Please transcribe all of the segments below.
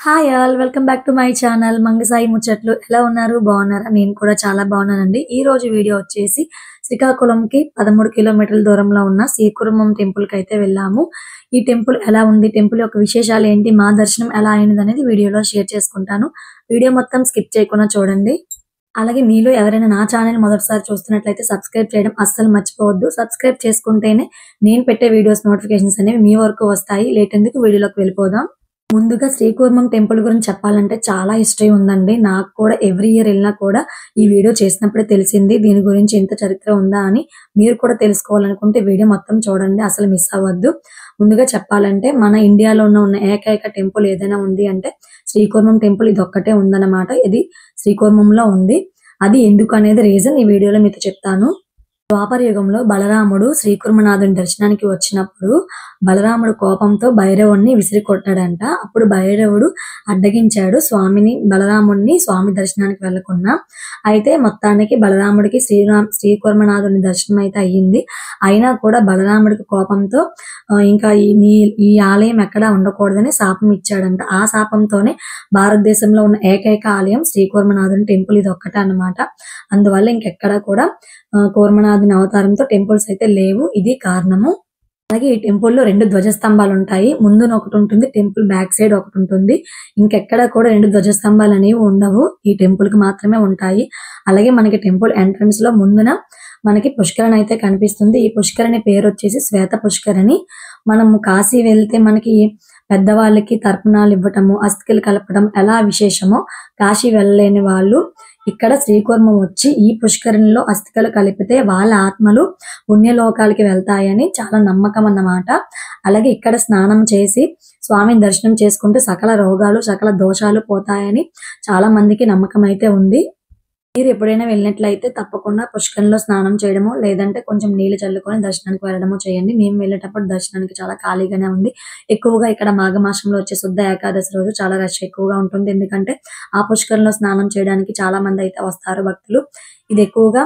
Hi all welcome back to my channel Mangasai Muchatlu. ఎలా ఉన్నారు? బాగున్నారా? నేను కూడా చాలా బాగున్నానండి. ఈ రోజు వీడియో వచ్చేసి శ్రీకాకుళంకి 13 కిలోమీటర్ల దూరంలో ఉన్న శ్రీకుర్మం టెంపుల్ కి అయితే వెళ్ళాము. ఈ టెంపుల్ ఎలా ఉంది, టెంపుల్ యొక్క విశేషాలు ఏంటి, మా దర్శనం ఎలా అయింది అనేది వీడియోలో షేర్ చేసుకుంటాను. వీడియో మొత్తం స్కిప్ చేయకుండా చూడండి. అలాగే మీలో ఎవరైనా నా ఛానల్ మొదటిసారి చూస్తున్నట్లయితే సబ్స్క్రైబ్ చేయడం అస్సలు మర్చిపోవద్దు. సబ్స్క్రైబ్ చేసుకుంటేనే నేను పెట్టే వీడియోస్ నోటిఫికేషన్స్ అనేవి మీ వరకు వస్తాయి. లేట్ ఎందుకు వీడియోలోకి వెళ్ళిపోదాం. ముందుగా శ్రీకూర్మం టెంపుల్ గురించి చెప్పాలంటే చాలా హిస్టరీ ఉందండి. నాకు కూడా ఎవ్రీ ఇయర్ వెళ్ళినా కూడా ఈ వీడియో చేసినప్పుడే తెలిసింది దీని గురించి ఇంత చరిత్ర ఉందా అని. మీరు కూడా తెలుసుకోవాలనుకుంటే వీడియో మొత్తం చూడండి, అసలు మిస్ అవ్వద్దు. ముందుగా చెప్పాలంటే మన ఇండియాలో ఉన్న ఏకైక టెంపుల్ ఏదైనా ఉంది అంటే శ్రీకూర్మం టెంపుల్ ఇది ఒక్కటే ఉందన్నమాట. ఇది శ్రీకూర్మంలో ఉంది. అది ఎందుకు అనేది రీజన్ ఈ వీడియోలో మీతో చెప్తాను. ద్వాపర యుగంలో బలరాముడు శ్రీకూర్మనాథుని దర్శనానికి వచ్చినప్పుడు బలరాముడు కోపంతో భైరవుణ్ణి విసిరి కొట్టాడంట. అప్పుడు భైరవుడు అడ్డగించాడు బలరాముడిని స్వామి దర్శనానికి వెళ్లకుండా. అయితే మొత్తానికి బలరాముడికి శ్రీకూర్మనాథుని దర్శనం అయితే అయ్యింది. అయినా కూడా బలరాముడికి కోపంతో ఇంకా ఈ ఆలయం ఎక్కడా ఉండకూడదని శాపం ఇచ్చాడంట. ఆ శాపంతోనే భారతదేశంలో ఉన్న ఏకైక ఆలయం శ్రీకూర్మనాథుని టెంపుల్ ఇది ఒక్కటే అన్నమాట. అందువల్ల ఇంకెక్కడా కూడా కూర్మనాథుని అవతారంతో టెంపుల్స్ అయితే లేవు. ఇది కారణము. అలాగే ఈ టెంపుల్లో 2 ధ్వజస్తంభాలు ఉంటాయి. ముందున ఒకటి ఉంటుంది, టెంపుల్ బ్యాక్ సైడ్ ఒకటి ఉంటుంది. ఇంకెక్కడ కూడా 2 ధ్వజస్తంభాలు అనేవి ఉండవు, ఈ టెంపుల్ కి మాత్రమే ఉంటాయి. అలాగే మనకి టెంపుల్ ఎంట్రన్స్ లో ముందున మనకి పుష్కరిణి అయితే కనిపిస్తుంది. ఈ పుష్కరిణి పేరు వచ్చేసి శ్వేత పుష్కరిణి. మనం కాశీ వెళ్తే మనకి పెద్దవాళ్ళకి తర్పణాలు ఇవ్వటము, అస్థికలు కలపడం ఎలా విశేషమో కాశీ వెళ్ళలేని వాళ్ళు ఇక్కడ శ్రీకూర్మం వచ్చి ఈ పుష్కరిణిలో అస్థికలు కలిపితే వాళ్ళ ఆత్మలు పుణ్యలోకాలకి వెళ్తాయని చాలా నమ్మకం అన్నమాట. అలాగే ఇక్కడ స్నానం చేసి స్వామిని దర్శనం చేసుకుంటే సకల రోగాలు సకల దోషాలు పోతాయని చాలా మందికి నమ్మకం అయితే ఉంది. మీరు ఎప్పుడైనా వెళ్ళినట్లయితే తప్పకుండా పుష్కరిణిలో స్నానం చేయడమో లేదంటే కొంచెం నీళ్లు చల్లుకొని దర్శనానికి వెళ్ళడమో చేయండి. మేము వెళ్ళేటప్పుడు దర్శనానికి చాలా ఖాళీగానే ఉంది. ఎక్కువగా ఇక్కడ మాఘమాసంలో వచ్చే శుద్ధ ఏకాదశి రోజు చాలా రష్ ఎక్కువగా ఉంటుంది. ఎందుకంటే ఆ పుష్కరిణిలో స్నానం చేయడానికి చాలా మంది అయితే వస్తారు భక్తులు. ఇది ఎక్కువగా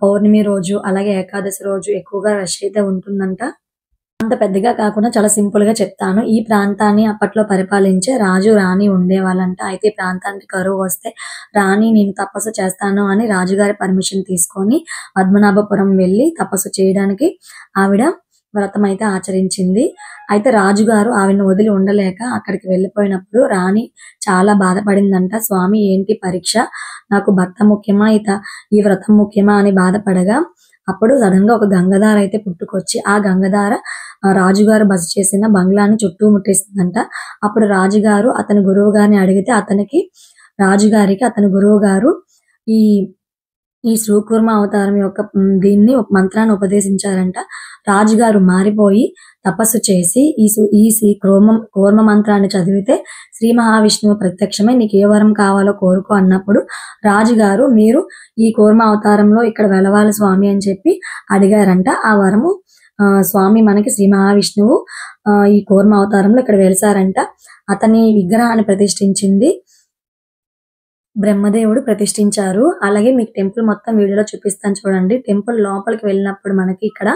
పౌర్ణమి రోజు అలాగే ఏకాదశి రోజు ఎక్కువగా రష్ అయితే ఉంటుందంట. అంత పెద్దగా కాకుండా చాలా సింపుల్ గా చెప్తాను. ఈ ప్రాంతాన్ని అప్పట్లో పరిపాలించే రాజు రాణి ఉండేవాళ్ళంట. అయితే ఈ ప్రాంతానికి కరువు వస్తే రాణి నేను తపస్సు చేస్తాను అని రాజుగారి పర్మిషన్ తీసుకొని పద్మనాభపురం వెళ్లి తపస్సు చేయడానికి ఆవిడ వ్రతం అయితే ఆచరించింది. అయితే రాజుగారు ఆవిడని వదిలి ఉండలేక అక్కడికి వెళ్ళిపోయినప్పుడు రాణి చాలా బాధపడిందంట. స్వామి ఏంటి పరీక్ష, నాకు భర్త ముఖ్యమా ఈ వ్రతం ముఖ్యమా అని బాధపడగా అప్పుడు సడన్ గా ఒక గంగధార అయితే పుట్టుకొచ్చి ఆ గంగధార రాజుగారు బస చేసిన బంగ్లాని చుట్టూ ముట్టేసిందంట. అప్పుడు రాజుగారు అతని గురువు గారిని అడిగితే రాజుగారికి అతని గురువు గారు ఈ ఈ శ్రీకూర్మ అవతారం యొక్క దీన్ని ఒక మంత్రాన్ని ఉపదేశించారంట. రాజుగారు మారిపోయి తపస్సు చేసి ఈ కూర్మ మంత్రాన్ని చదివితే శ్రీ మహావిష్ణువు ప్రత్యక్షమై నీకు ఏ వరం కావాలో కోరుకో అన్నప్పుడు రాజుగారు మీరు ఈ కూర్మ అవతారంలో ఇక్కడ వెలవాలి స్వామి అని చెప్పి అడిగారంట. ఆ వరము స్వామి మనకి శ్రీ మహావిష్ణువు ఈ కూర్మ అవతారంలో ఇక్కడ వెలిసారంట. అతని విగ్రహాన్ని ప్రతిష్ఠించింది బ్రహ్మదేవుడు ప్రతిష్ఠించారు. అలాగే మీకు టెంపుల్ మొత్తం వీడియోలో చూపిస్తాను చూడండి. టెంపుల్ లోపలికి వెళ్ళినప్పుడు మనకి ఇక్కడ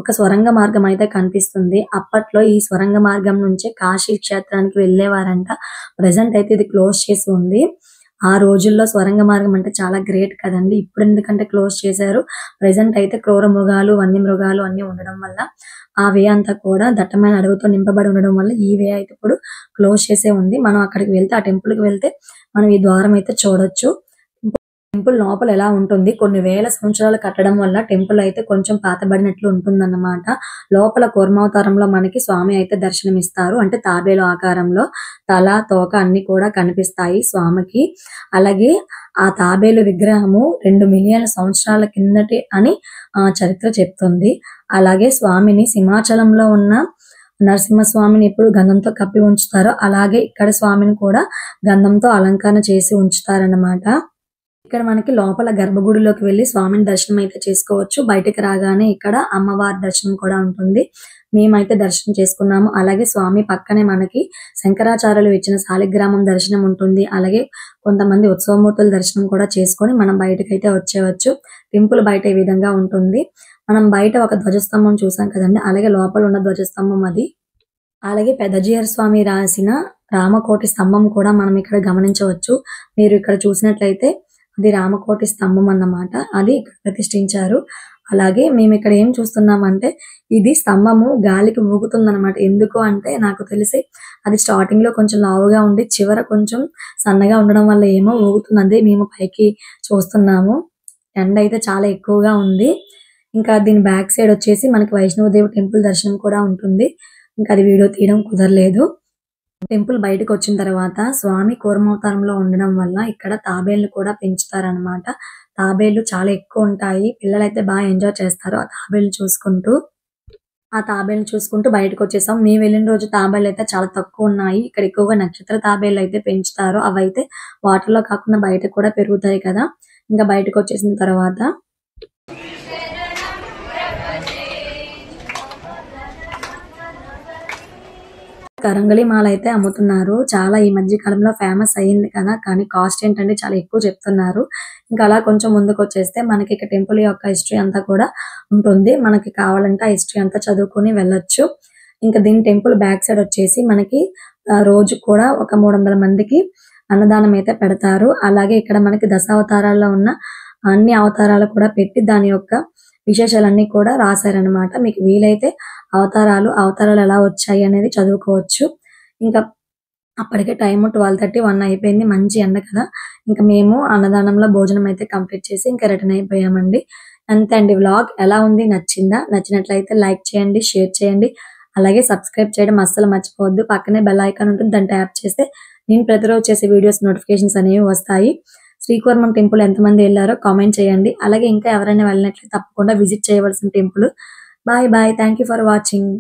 ఒక స్వరంగ మార్గం అయితే కనిపిస్తుంది. అప్పట్లో ఈ స్వరంగ మార్గం నుంచే కాశీ క్షేత్రానికి వెళ్ళేవారంట. ప్రెసెంట్ అయితే ఇది క్లోజ్ చేసి ఉంది. ఆ రోజుల్లో స్వరంగ మార్గం అంటే చాలా గ్రేట్ కదండి. ఇప్పుడు ఎందుకంటే క్లోజ్ చేశారు. ప్రెసెంట్ అయితే క్రూర మృగాలు వన్య మృగాలు అన్ని ఉండడం వల్ల ఆ వే అంతా కూడా దట్టమైన అడవితో నింపబడి ఉండడం వల్ల ఈ వే అయితే ఇప్పుడు క్లోజ్ చేసే ఉంది. మనం అక్కడికి వెళ్తే ఆ టెంపుల్ కి వెళ్తే మనం ఈ ద్వారం అయితే చూడొచ్చు. టెంపుల్ లోపల ఎలా ఉంటుంది, కొన్ని వేల సంవత్సరాలు కట్టడం వల్ల టెంపుల్ అయితే కొంచెం పాతబడినట్లు ఉంటుందన్నమాట. లోపల కూర్మావతారంలో మనకి స్వామి అయితే దర్శనమిస్తారు. అంటే తాబేలు ఆకారంలో తల తోక అన్ని కూడా కనిపిస్తాయి స్వామికి. అలాగే ఆ తాబేలు విగ్రహము 2 మిలియన్ల సంవత్సరాల కిందటి అని చరిత్ర చెప్తుంది. అలాగే స్వామిని సింహాచలంలో ఉన్న నరసింహస్వామిని ఎప్పుడు గంధంతో కప్పి ఉంచుతారో అలాగే ఇక్కడ స్వామిని కూడా గంధంతో అలంకరణ చేసి ఉంచుతారన్నమాట. ఇక్కడ మనకి లోపల గర్భగుడిలోకి వెళ్లి స్వామిని దర్శనం అయితే చేసుకోవచ్చు. బయటకు రాగానే ఇక్కడ అమ్మవారి దర్శనం కూడా ఉంటుంది. మేమైతే దర్శనం చేసుకున్నాము. అలాగే స్వామి పక్కనే మనకి శంకరాచార్యులు ఇచ్చిన శాలిగ్రామం దర్శనం ఉంటుంది. అలాగే కొంతమంది ఉత్సవమూర్తుల దర్శనం కూడా చేసుకొని మనం బయటకైతే వచ్చేవచ్చు. టెంపుల్ బయట ఈ విధంగా ఉంటుంది. మనం బయట ఒక ధ్వజస్తంభం చూసాం కదండి, అలాగే లోపల ఉన్న ధ్వజస్తంభం అది. అలాగే పెద్దజీయర్ స్వామి రాసిన రామకోటి స్తంభం కూడా మనం ఇక్కడ గమనించవచ్చు. మీరు ఇక్కడ చూసినట్లయితే అది రామకోటి స్తంభం అన్నమాట. అది ఇక్కడ ప్రతిష్ఠించారు. అలాగే మేము ఇక్కడ ఏం చూస్తున్నామంటే ఇది స్తంభము గాలికి ఊగుతుందన్నమాట. ఎందుకు అంటే నాకు తెలిసి అది స్టార్టింగ్ లో కొంచెం లావుగా ఉండి చివర కొంచెం సన్నగా ఉండడం వల్ల ఏమో ఊగుతుంది. మేము పైకి చూస్తున్నాము. ఎండ అయితే చాలా ఎక్కువగా ఉంది. ఇంకా దీని బ్యాక్ సైడ్ వచ్చేసి మనకి వైష్ణవదేవి టెంపుల్ దర్శనం కూడా ఉంటుంది. ఇంకా అది వీడియో తీయడం కుదరలేదు. టెంపుల్ బయటకు వచ్చిన తర్వాత స్వామి కూర్మావతారంలో ఉండడం వల్ల ఇక్కడ తాబేళ్లు కూడా పెంచుతారనమాట. తాబేళ్లు చాలా ఎక్కువ ఉంటాయి. పిల్లలైతే బాగా ఎంజాయ్ చేస్తారు ఆ తాబేళ్లు చూసుకుంటూ. ఆ తాబేళ్లు చూసుకుంటూ బయటకు వచ్చేసాం. మేము వెళ్ళిన రోజు తాబేళ్లు అయితే చాలా తక్కువ ఉన్నాయి. ఇక్కడ ఎక్కువగా నక్షత్ర తాబేళ్లు అయితే పెంచుతారు. అవైతే వాటర్ లో కాకుండా బయట కూడా పెరుగుతాయి కదా. ఇంకా బయటకు వచ్చేసిన తర్వాత రంగలి మాల అయితే అమ్ముతున్నారు. చాలా ఈ మధ్య కాలంలో ఫేమస్ అయ్యింది కదా. కానీ కాస్ట్ ఏంటంటే చాలా ఎక్కువ చెప్తున్నారు. ఇంకా అలా కొంచెం ముందుకు వచ్చేస్తే మనకి ఇక్కడ టెంపుల్ యొక్క హిస్టరీ అంతా కూడా ఉంటుంది. మనకి కావాలంటే ఆ హిస్టరీ అంతా చదువుకొని వెళ్ళొచ్చు. ఇంకా దీని టెంపుల్ బ్యాక్ సైడ్ వచ్చేసి మనకి రోజు కూడా ఒక 300 మందికి అన్నదానం అయితే పెడతారు. అలాగే ఇక్కడ మనకి దశావతారాల్లో ఉన్న అన్ని అవతారాలు కూడా పెట్టి దాని యొక్క విశేషాలన్నీ కూడా రాశారనమాట. మీకు వీలైతే అవతారాలు ఎలా వచ్చాయి అనేది చదువుకోవచ్చు. ఇంకా అప్పటికే టైం 12:30, 1 అయిపోయింది. మంచి ఎండ కదా. ఇంకా మేము అన్నదానంలో భోజనం అయితే కంప్లీట్ చేసి ఇంకా రిటర్న్ అయిపోయామండి. అంతే అండి. వ్లాగ్ ఎలా ఉంది? నచ్చిందా? నచ్చినట్లయితే లైక్ చేయండి, షేర్ చేయండి. అలాగే సబ్స్క్రైబ్ చేయడం అస్సలు మర్చిపోవద్దు. పక్కనే బెల్ ఐకాన్ ఉంటుంది. దాన్ని ట్యాప్ చేస్తే నేను ప్రతిరోజు చేసే వీడియోస్ నోటిఫికేషన్స్ అనేవి వస్తాయి. శ్రీకూర్మం టెంపుల్ ఎంతమంది వెళ్ళారో కామెంట్ చేయండి. అలాగే ఇంకా ఎవరైనా వెళ్ళినట్లయితే తప్పకుండా విజిట్ చేయవలసిన temple. Bye bye. Thank you for watching.